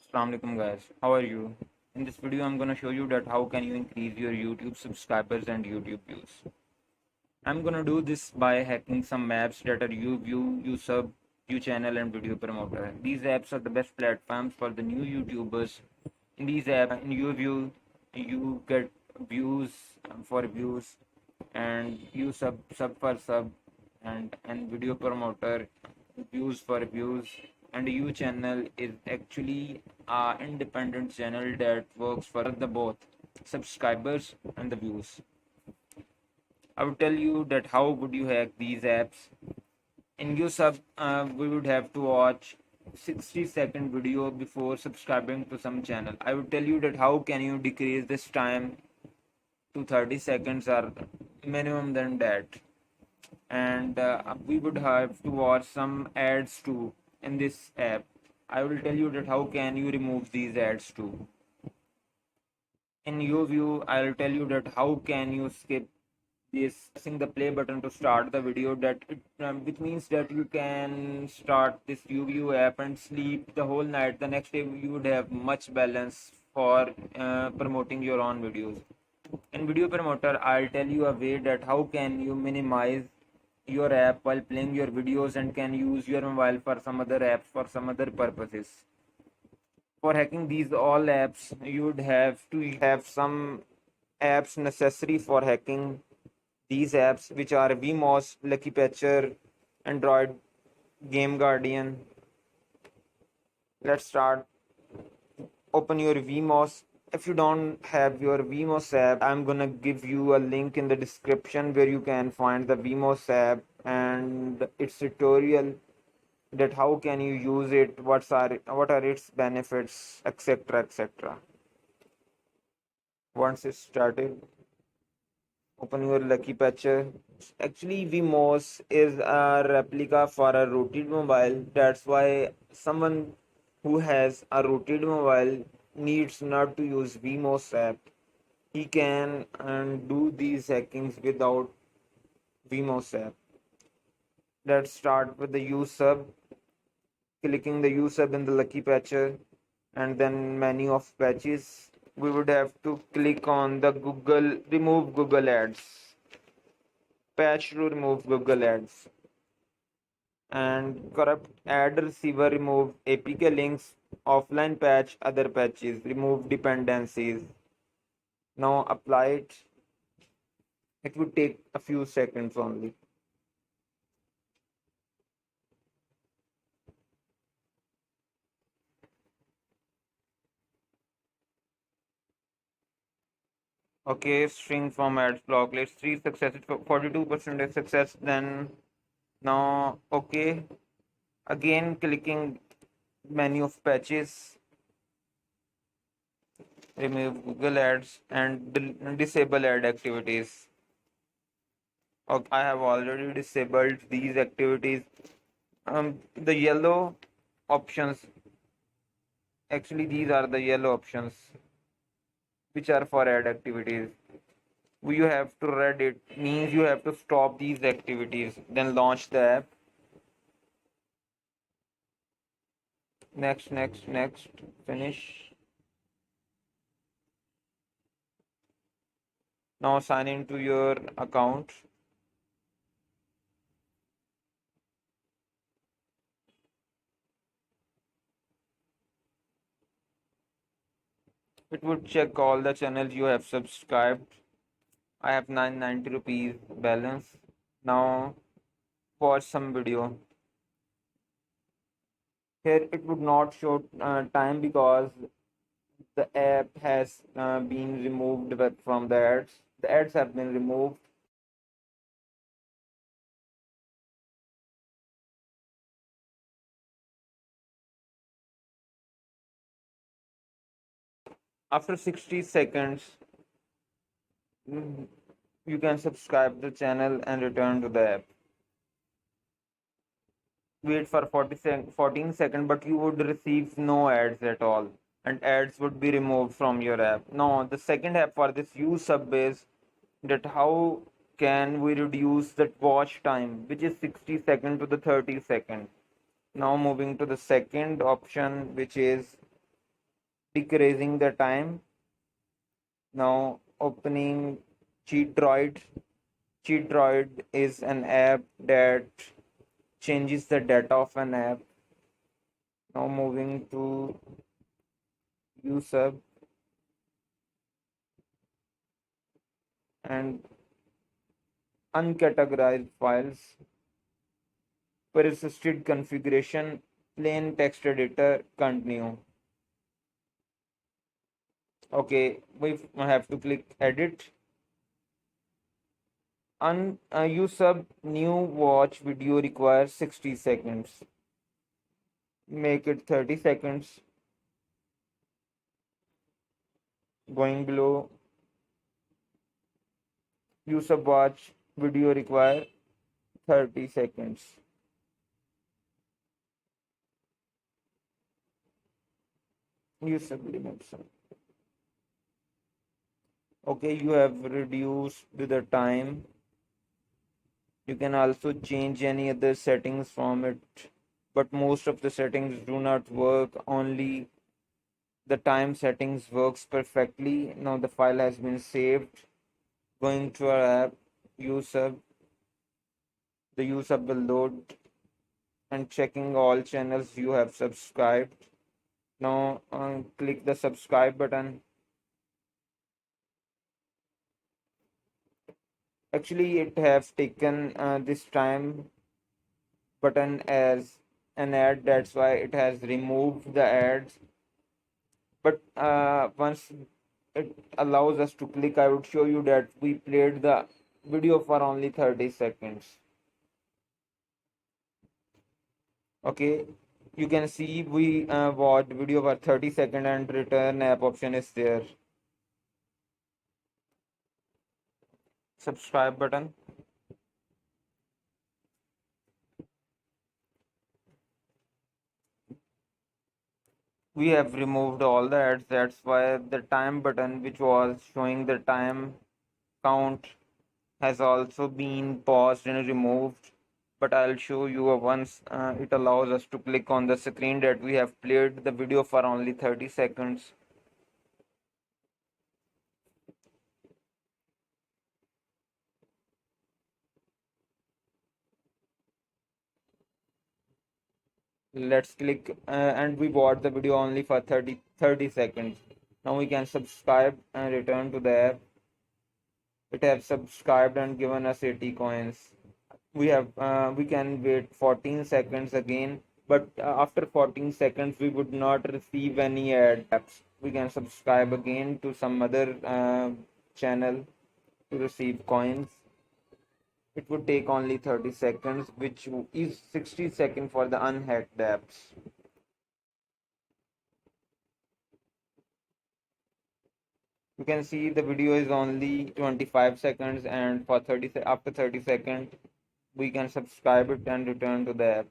Assalamu alaikum guys, how are you? In this video I'm gonna show you that how can you increase your YouTube subscribers and YouTube views. I'm gonna do this by hacking some apps that are uview, usub, channel and video promoter. These apps are the best platforms for the new YouTubers. In these apps, in uview, you get views for views and sub for sub and video promoter views for views, and U channel is actually a independent channel that works for the both subscribers and the views. I will tell you that how would you hack these apps. In usub, we would have to watch 60-second video before subscribing to some channel. I will tell you that how can you decrease this time to 30 seconds or minimum than that. And we would have to watch some ads too in this app. I will tell you that how can you remove these ads too. In your view, I'll tell you that how can you skip this pressing the play button to start the video, which means that you can start this uview app and sleep the whole night. The next day you would have much balance for promoting your own videos. In video promoter, I'll tell you a way that how can you minimize your app while playing your videos and can use your mobile for some other apps for some other purposes. For hacking these all apps, you would have to have some apps necessary for hacking these apps, which are vmos, lucky patcher, android game guardian. Let's start. Open your vmos. If you don't have your vmos app, I'm gonna give you a link in the description where you can find the vmos app and its tutorial, that how can you use it, what are its benefits, etc, etc. Once it's started, open your lucky patcher. Actually, vmos is a replica for a rooted mobile. That's why someone who has a rooted mobile needs not to use vmos app. He can do these hackings without vmos app. Let's start with the usub. Clicking the usub in the lucky patcher and then menu of patches, we would have to click on the remove Google ads, patch to remove Google ads, and corrupt ad receiver, remove APK links, offline patch other patches, remove dependencies. Now apply it. It would take a few seconds only. Okay, string from ads block. Let's 3 success, 42% success. Then now, okay, again clicking menu of patches, remove Google ads and disable ad activities. Okay, I have already disabled these activities. The yellow options, actually these are the yellow options which are for ad activities. You have to read it, means you have to stop these activities, then launch the app. Next, finish. Now sign into your account. It would check all the channels you have subscribed. I have 990 rupees balance. Now watch some video. Here it would not show time because the app has been removed from the ads. The ads have been removed. After 60 seconds, you can subscribe the channel and return to the app. Wait for 14 seconds, but you would receive no ads at all, and ads would be removed from your app. Now, the second app for this usub is that how can we reduce that watch time, which is 60 seconds to the 30 seconds. Now moving to the second option, which is decreasing the time. Now opening Cheat Droid. Cheat Droid is an app that changes the data of an app. Now moving to usub and uncategorized files, persisted configuration, plain text editor, continue. Okay, we have to click edit. Usub new watch video requires 60 seconds. Make it 30 seconds. Going below, usub watch video require 30 seconds. Usub limits. Okay, you have reduced the time. You can also change any other settings from it, but most of the settings do not work. Only the time settings works perfectly. Now the file has been saved. Going to our app, usub, the usub will load and checking all channels you have subscribed. Now click the subscribe button. Actually, it has taken this time button as an ad. That's why it has removed the ads. But once it allows us to click, I would show you that we played the video for only 30 seconds. Okay, you can see we watched video for 30 seconds and return app option is there. Subscribe button. We have removed all the ads. That's why the time button, which was showing the time count, has also been paused and removed. But I'll show you once it allows us to click on the screen that we have played the video for only 30 seconds. Let's click and we watched the video only for 30 seconds. Now we can subscribe and return to the app. It has subscribed and given us 80 coins. We can wait 14 seconds again, but after 14 seconds we would not receive any ads. We can subscribe again to some other channel to receive coins. It would take only 30 seconds, which is 60 seconds for the unhacked apps. You can see the video is only 25 seconds, and for after 30 seconds we can subscribe it and return to the app.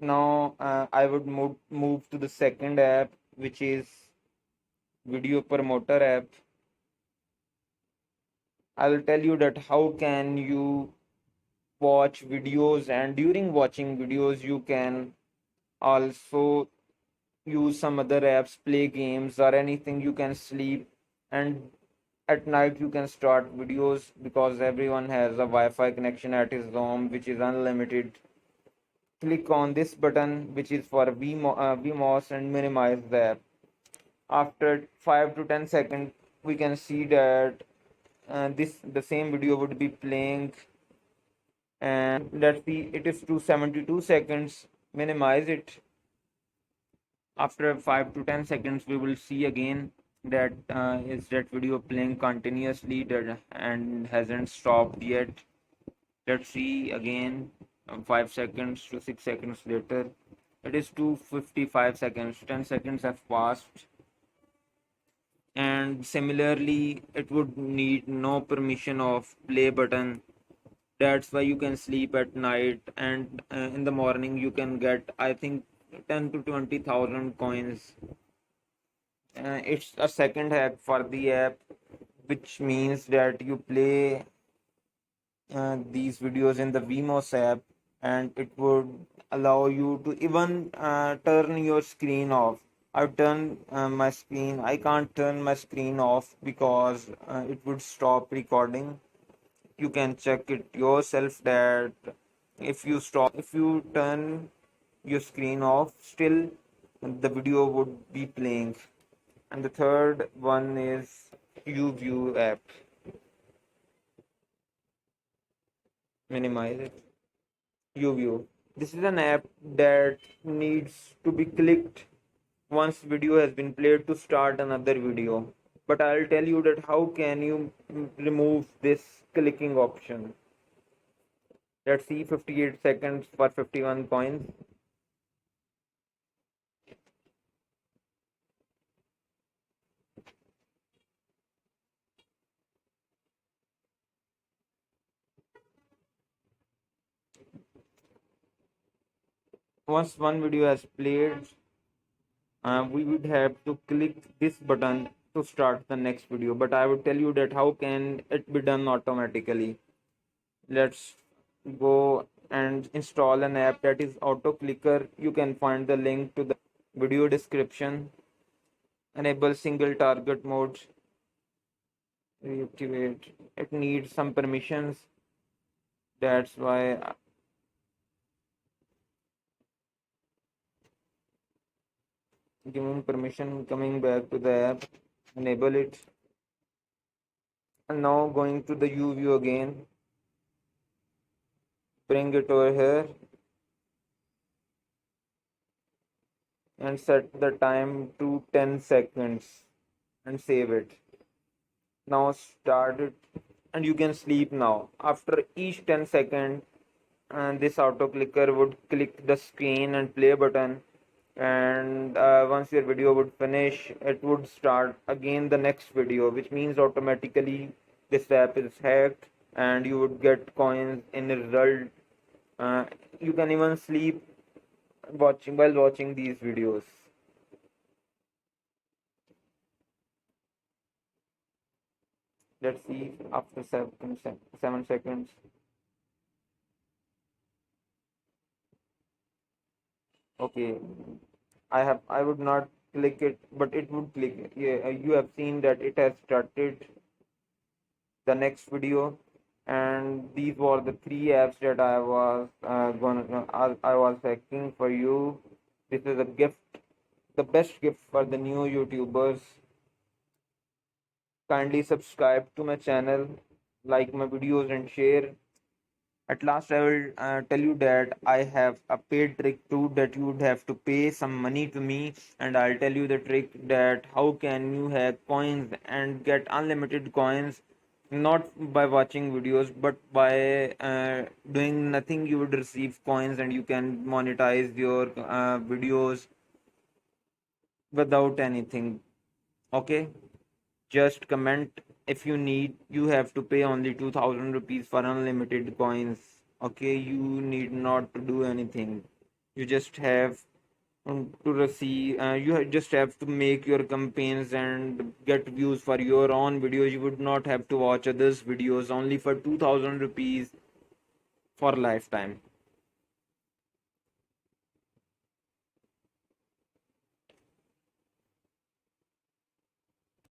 Now I would move to the second app, which is video promoter app. I'll tell you that how can you watch videos, and during watching videos you can also use some other apps, play games or anything. You can sleep, and at night you can start videos because everyone has a Wi-Fi connection at his home, which is unlimited. Click on this button, which is for vmos, and minimize the app. After 5 to 10 seconds we can see that the same video would be playing, and let's see, it is 272 seconds. Minimize it. After 5 to 10 seconds we will see again that is that video playing continuously and hasn't stopped yet. Let's see again. 5 seconds to 6 seconds later, it is 255 seconds. 10 seconds have passed, and similarly it would need no permission of play button. That's why you can sleep at night, and in the morning you can get, I think, 10 to 20,000 coins. It's a second hack for the app, which means that you play these videos in the vmos app, and it would allow you to even turn your screen off. I've turned my screen. I can't turn my screen off because it would stop recording. You can check it yourself that if you turn your screen off, still the video would be playing. And the third one is uview app. Minimize it. Uview. This is an app that needs to be clicked once video has been played to start another video. But I'll tell you that how can you remove this clicking option. Let's see, 58 seconds for 51 coins. Once one video has played, we would have to click this button to start the next video. But I would tell you that how can it be done automatically. Let's go and install an app that is auto clicker. You can find the link to the video description. Enable single target mode. Reactivate. It needs some permissions. That's why giving permission, coming back to the app, enable it. And now going to the uview again, bring it over here and set the time to 10 seconds and save it. Now start it and you can sleep now. After each 10 seconds, this auto clicker would click the screen and play button, and once your video would finish, it would start again the next video, which means automatically this app is hacked and you would get coins in the result. You can even sleep while watching these videos. Let's see after 7 seconds. Okay, I would not click it, but it would click it. Yeah, you have seen that it has started the next video, and these were the three apps that I was I was hacking for you. This is a gift, the best gift for the new YouTubers. Kindly subscribe to my channel, like my videos, and share. At last, I will tell you that I have a paid trick too, that you would have to pay some money to me, and I'll tell you the trick that how can you hack coins and get unlimited coins, not by watching videos, but by doing nothing. You would receive coins, and you can monetize your videos without anything. Okay, just comment if you need. You have to pay only 2000 rupees for unlimited coins. Okay, you need not to do anything. You just have to receive, just have to make your campaigns and get views for your own videos. You would not have to watch others videos only for 2000 rupees for lifetime.